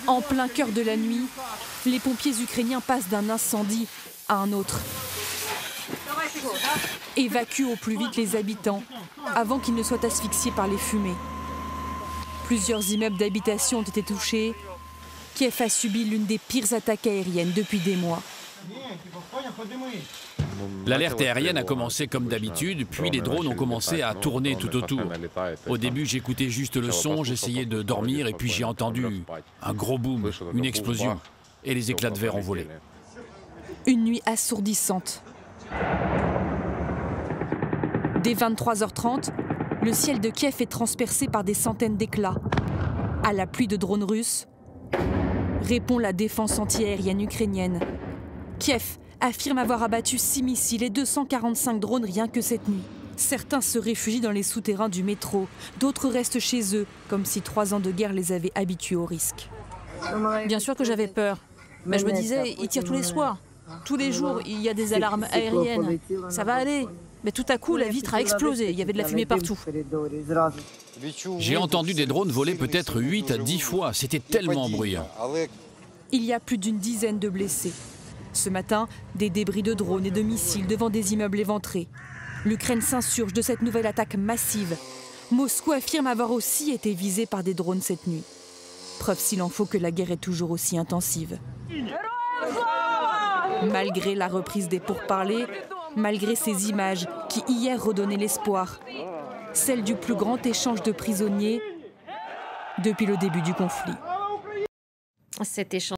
En plein cœur de la nuit, les pompiers ukrainiens passent d'un incendie à un autre. Évacuent au plus vite les habitants avant qu'ils ne soient asphyxiés par les fumées. Plusieurs immeubles d'habitation ont été touchés. Kiev a subi l'une des pires attaques aériennes depuis des mois. L'alerte aérienne a commencé comme d'habitude, puis les drones ont commencé à tourner tout autour. Au début, j'écoutais juste le son, j'essayais de dormir et puis j'ai entendu un gros boom, une explosion et les éclats de verre ont volé. Une nuit assourdissante. Dès 23h30, le ciel de Kiev est transpercé par des centaines d'éclats. À la pluie de drones russes, répond la défense antiaérienne ukrainienne. Kiev affirme avoir abattu 6 missiles et 245 drones rien que cette nuit. Certains se réfugient dans les souterrains du métro, d'autres restent chez eux, comme si 3 ans de guerre les avaient habitués au risque. Bien sûr que j'avais peur. Mais je me disais, ils tirent tous les soirs. Tous les jours, il y a des alarmes aériennes. Ça va aller. Mais tout à coup, la vitre a explosé. Il y avait de la fumée partout. J'ai entendu des drones voler peut-être 8 à 10 fois. C'était tellement bruyant. Il y a plus d'une dizaine de blessés. Ce matin, des débris de drones et de missiles devant des immeubles éventrés. L'Ukraine s'insurge de cette nouvelle attaque massive. Moscou affirme avoir aussi été visé par des drones cette nuit. Preuve s'il en faut que la guerre est toujours aussi intensive. Malgré la reprise des pourparlers, malgré ces images qui hier redonnaient l'espoir, celle du plus grand échange de prisonniers depuis le début du conflit. Cet échange